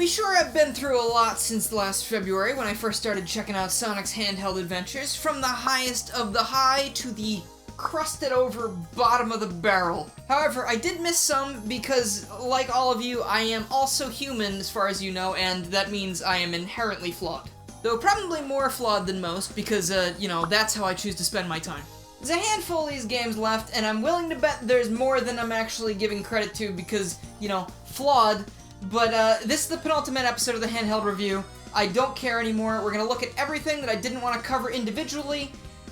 We sure have been through a lot since last February when I first started checking out Sonic's handheld adventures, from the highest of the high to the crusted over bottom of the barrel. However, I did miss some because, like all of you, I am also human as far as you know, and that means I am inherently flawed. Though probably more flawed than most because, you know, that's how I choose to spend my time. There's a handful of these games left, and I'm willing to bet there's more than I'm actually giving credit to because, you know, flawed. But this is the penultimate episode of the handheld review. I don't care anymore. We're gonna look at everything that I didn't want to cover individually,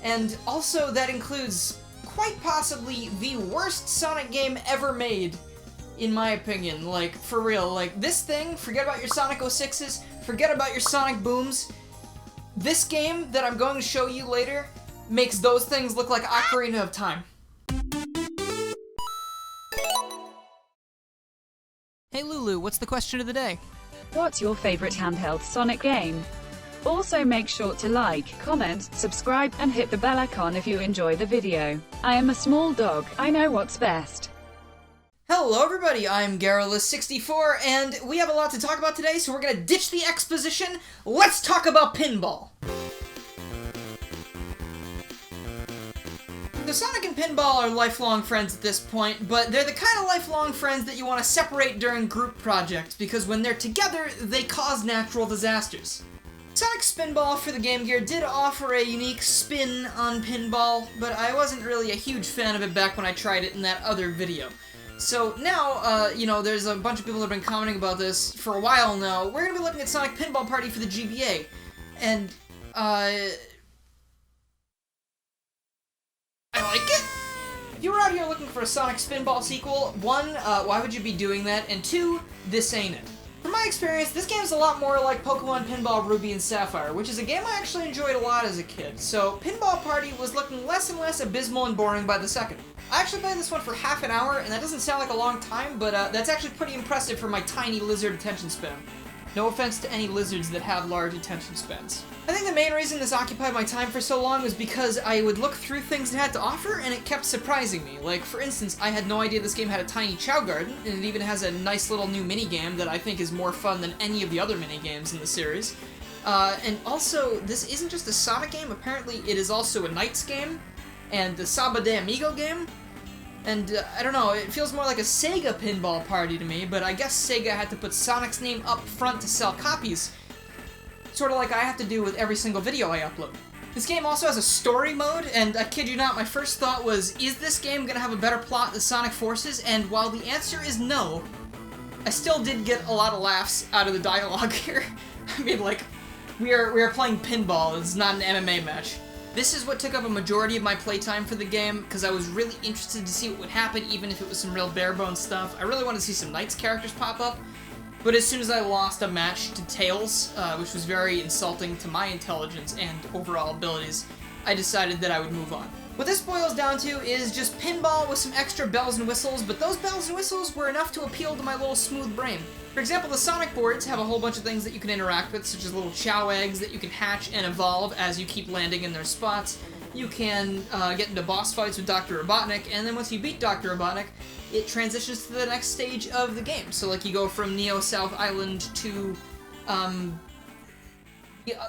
and also that includes quite possibly the worst Sonic game ever made, in my opinion. Like, for real, like, this thing, forget about your Sonic 06s, forget about your Sonic Booms. This game that I'm going to show you later makes those things look like Ocarina of Time. Hey Lulu, what's the question of the day? What's your favorite handheld Sonic game? Also make sure to like, comment, subscribe, and hit the bell icon if you enjoy the video. I am a small dog, I know what's best. Hello everybody, I'm Garrulous64, and we have a lot to talk about today, so we're gonna ditch the exposition. Let's talk about pinball! The Sonic and Pinball are lifelong friends at this point, but they're the kind of lifelong friends that you want to separate during group projects, because when they're together, they cause natural disasters. Sonic Spinball for the Game Gear did offer a unique spin on pinball, but I wasn't really a huge fan of it back when I tried it in that other video. So now, you know, there's a bunch of people that have been commenting about this for a while now. We're going to be looking at Sonic Pinball Party for the GBA, and, I like it. If you were out here looking for a Sonic Spinball sequel, one, why would you be doing that? And two, this ain't it. From my experience, this game's a lot more like Pokemon Pinball Ruby and Sapphire, which is a game I actually enjoyed a lot as a kid, so Pinball Party was looking less and less abysmal and boring by the second. I actually played this one for half an hour, and that doesn't sound like a long time, but that's actually pretty impressive for my tiny lizard attention span. No offense to any lizards that have large attention spans. I think the main reason this occupied my time for so long was because I would look through things it had to offer, and it kept surprising me. Like, for instance, I had no idea this game had a tiny Chow Garden, and it even has a nice little new minigame that I think is more fun than any of the other minigames in the series. And also, this isn't just a Sonic game, apparently it is also a Knights game, and the Saba de Amigo game. And, I don't know, it feels more like a Sega Pinball Party to me, but I guess Sega had to put Sonic's name up front to sell copies. Sort of like I have to do with every single video I upload. This game also has a story mode, and I kid you not, my first thought was, is this game gonna have a better plot than Sonic Forces? And while the answer is no, I still did get a lot of laughs out of the dialogue here. I mean, like, we are playing pinball, it's not an MMA match. This is what took up a majority of my playtime for the game, because I was really interested to see what would happen, even if it was some real bare-bones stuff. I really wanted to see some Knights characters pop up, but as soon as I lost a match to Tails, which was very insulting to my intelligence and overall abilities, I decided that I would move on. What this boils down to is just pinball with some extra bells and whistles, but those bells and whistles were enough to appeal to my little smooth brain. For example, the Sonic boards have a whole bunch of things that you can interact with, such as little Chow eggs that you can hatch and evolve as you keep landing in their spots. You can get into boss fights with Dr. Robotnik, and then once you beat Dr. Robotnik, it transitions to the next stage of the game. So, like, you go from Neo South Island to,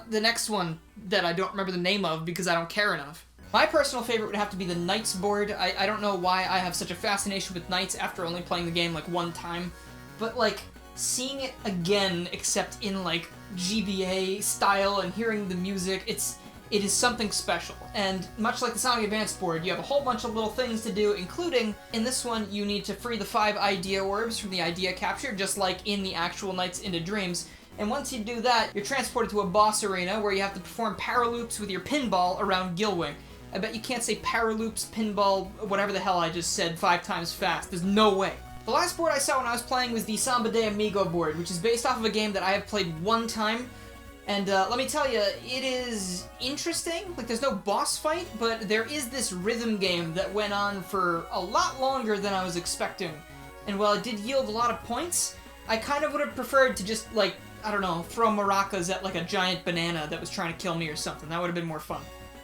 the next one that I don't remember the name of because I don't care enough. My personal favorite would have to be the Knights board. I don't know why I have such a fascination with Knights after only playing the game, like, one time. But, like, seeing it again, except in, like, GBA style and hearing the music, it is something special. And much like the Sonic Advance board, you have a whole bunch of little things to do, including, in this one, you need to free the 5 idea orbs from the idea capture, just like in the actual Nights into Dreams. And once you do that, you're transported to a boss arena where you have to perform paraloops with your pinball around Gilwing. I bet you can't say paraloops, pinball, whatever the hell I just said 5 times fast. There's no way. The last board I saw when I was playing was the Samba de Amigo board, which is based off of a game that I have played one time. And let me tell you, it is interesting. Like, there's no boss fight, but there is this rhythm game that went on for a lot longer than I was expecting. And while it did yield a lot of points, I kind of would have preferred to just, like, I don't know, throw maracas at, like, a giant banana that was trying to kill me or something. That would have been more fun.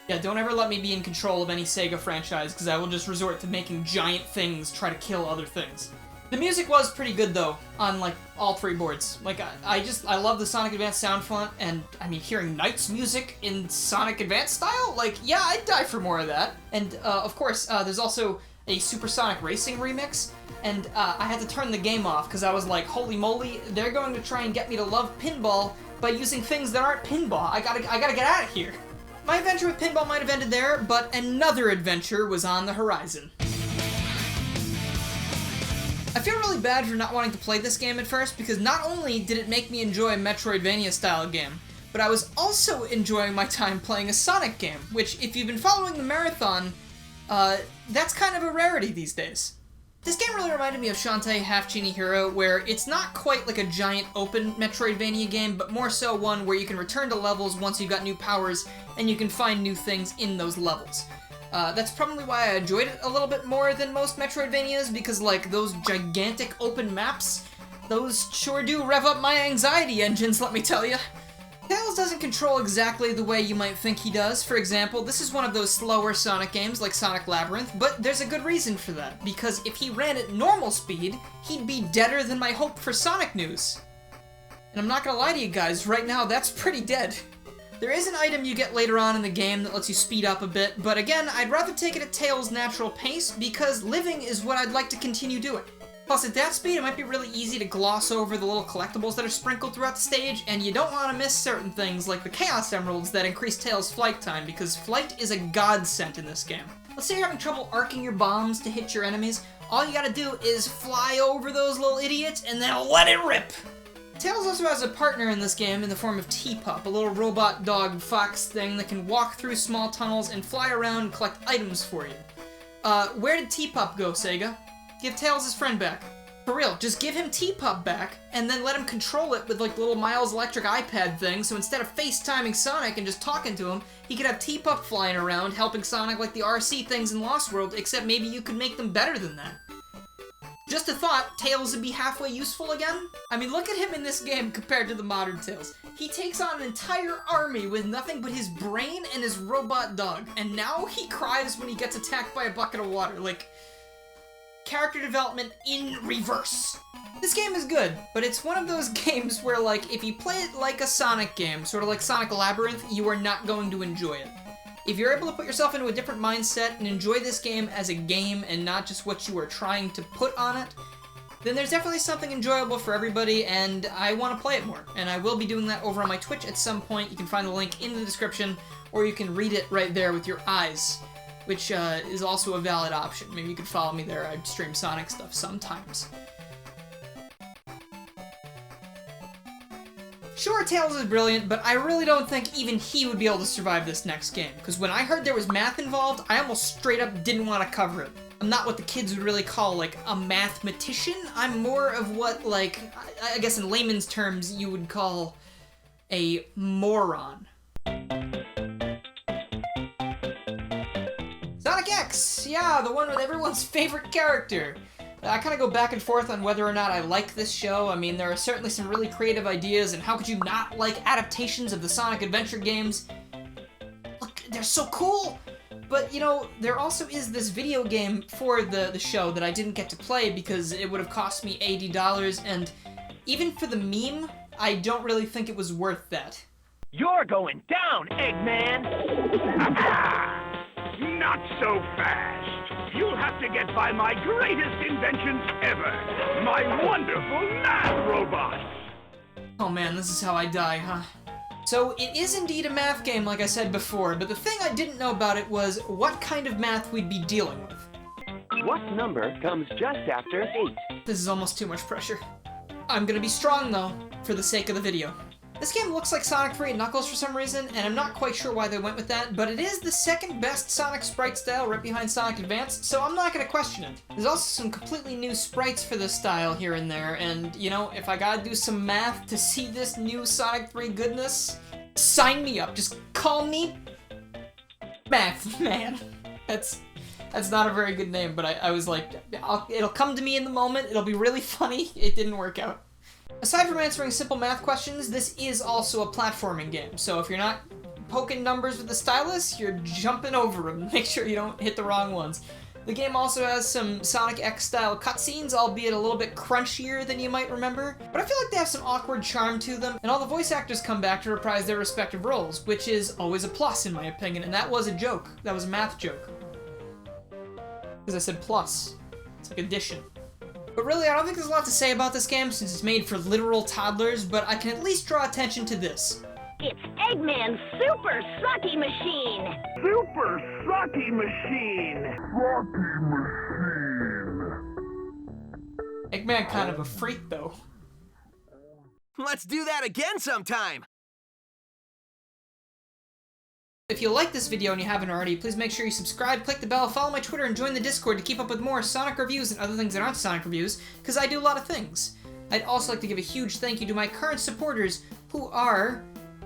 Yeah, don't ever let me be in control of any Sega franchise, because I will just resort to making giant things try to kill other things. The music was pretty good though, on like all 3 boards. Like I love the Sonic Advance sound font, and I mean hearing Knight's music in Sonic Advance style, like yeah, I'd die for more of that. And of course, there's also a Supersonic Racing remix, and I had to turn the game off because I was like, holy moly, they're going to try and get me to love pinball by using things that aren't pinball. I gotta get out of here. My adventure with pinball might have ended there, but another adventure was on the horizon. I feel really bad for not wanting to play this game at first, because not only did it make me enjoy a Metroidvania-style game, but I was also enjoying my time playing a Sonic game, which, if you've been following the marathon, that's kind of a rarity these days. This game really reminded me of Shantae Half Genie Hero, where it's not quite like a giant open Metroidvania game, but more so one where you can return to levels once you've got new powers, and you can find new things in those levels. That's probably why I enjoyed it a little bit more than most Metroidvanias, because, like, those gigantic open maps, those sure do rev up my anxiety engines, let me tell you. Tails doesn't control exactly the way you might think he does. For example, this is one of those slower Sonic games like Sonic Labyrinth, but there's a good reason for that, because if he ran at normal speed, he'd be deader than my hope for Sonic news. And I'm not gonna lie to you guys, right now that's pretty dead. There is an item you get later on in the game that lets you speed up a bit, but again, I'd rather take it at Tails' natural pace, because living is what I'd like to continue doing. Plus, at that speed, it might be really easy to gloss over the little collectibles that are sprinkled throughout the stage, and you don't want to miss certain things like the Chaos Emeralds that increase Tails' flight time, because flight is a godsend in this game. Let's say you're having trouble arcing your bombs to hit your enemies, all you gotta do is fly over those little idiots and then let it rip! Tails also has a partner in this game in the form of T-Pup, a little robot dog fox thing that can walk through small tunnels and fly around and collect items for you. Where did T-Pup go, Sega? Give Tails his friend back. For real, just give him T-Pup back, and then let him control it with like the little Miles Electric iPad thing, so instead of FaceTiming Sonic and just talking to him, he could have T-Pup flying around, helping Sonic like the RC things in Lost World, except maybe you could make them better than that. Just a thought, Tails would be halfway useful again? I mean, look at him in this game compared to the modern Tails. He takes on an entire army with nothing but his brain and his robot dog, and now he cries when he gets attacked by a bucket of water. Like, character development in reverse. This game is good, but it's one of those games where, like, if you play it like a Sonic game, sort of like Sonic Labyrinth, you are not going to enjoy it. If you're able to put yourself into a different mindset and enjoy this game as a game and not just what you are trying to put on it, then there's definitely something enjoyable for everybody, and I want to play it more. And I will be doing that over on my Twitch at some point. You can find the link in the description, or you can read it right there with your eyes, which is also a valid option. Maybe you could follow me there. I stream Sonic stuff sometimes. Sure, Tails is brilliant, but I really don't think even he would be able to survive this next game, because when I heard there was math involved, I almost straight up didn't want to cover it. I'm not what the kids would really call, like, a mathematician. I'm more of what, like, I guess in layman's terms, you would call a moron. Sonic X! Yeah, the one with everyone's favorite character. I kind of go back and forth on whether or not I like this show. I mean, there are certainly some really creative ideas, and how could you not like adaptations of the Sonic Adventure games? Look, they're so cool! But, you know, there also is this video game for the show that I didn't get to play because it would have cost me $80, and even for the meme, I don't really think it was worth that. You're going down, Eggman! Not so fast! You'll have to get by my greatest inventions ever! My wonderful math robot! Oh man, this is how I die, huh? So, it is indeed a math game, like I said before, but the thing I didn't know about it was what kind of math we'd be dealing with. What number comes just after 8? This is almost too much pressure. I'm gonna be strong, though, for the sake of the video. This game looks like Sonic 3 and Knuckles for some reason, and I'm not quite sure why they went with that, but it is the second best Sonic sprite style right behind Sonic Advance, so I'm not gonna question it. There's also some completely new sprites for this style here and there, and, you know, if I gotta do some math to see this new Sonic 3 goodness, sign me up. Just call me Math Man. That's not a very good name, but I was like, it'll come to me in the moment, it'll be really funny. It didn't work out. Aside from answering simple math questions, this is also a platforming game, so if you're not poking numbers with the stylus, you're jumping over them. Make sure you don't hit the wrong ones. The game also has some Sonic X-style cutscenes, albeit a little bit crunchier than you might remember, but I feel like they have some awkward charm to them, and all the voice actors come back to reprise their respective roles, which is always a plus in my opinion, and that was a joke. That was a math joke. Because I said plus. It's like addition. But really, I don't think there's a lot to say about this game since it's made for literal toddlers, but I can at least draw attention to this. It's Eggman's Super Sucky Machine! Super Sucky Machine! Sucky Machine! Eggman kind of a freak, though. Let's do that again sometime! If you like this video and you haven't already, please make sure you subscribe, click the bell, follow my Twitter, and join the Discord to keep up with more Sonic reviews and other things that aren't Sonic reviews, because I do a lot of things. I'd also like to give a huge thank you to my current supporters, who are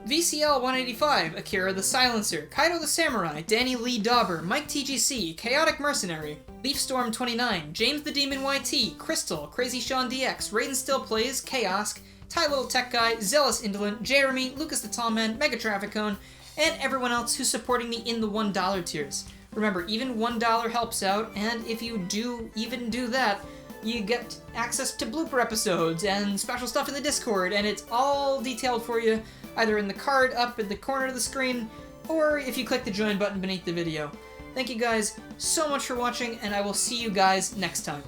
VCL185, Akira the Silencer, Kaido the Samurai, Danny Lee Dauber, Mike TGC, Chaotic Mercenary, Leafstorm29, James the Demon YT, Crystal, Crazy Sean DX, Raiden Still Plays, Chaos, Ty Little Tech Guy, Zealous Indolent, Jeremy, Lucas the Tall Man, Mega Trafficone, and everyone else who's supporting me in the $1 tiers. Remember, even $1 helps out, and if you do even do that, you get access to blooper episodes and special stuff in the Discord, and it's all detailed for you, either in the card up in the corner of the screen, or if you click the join button beneath the video. Thank you guys so much for watching, and I will see you guys next time.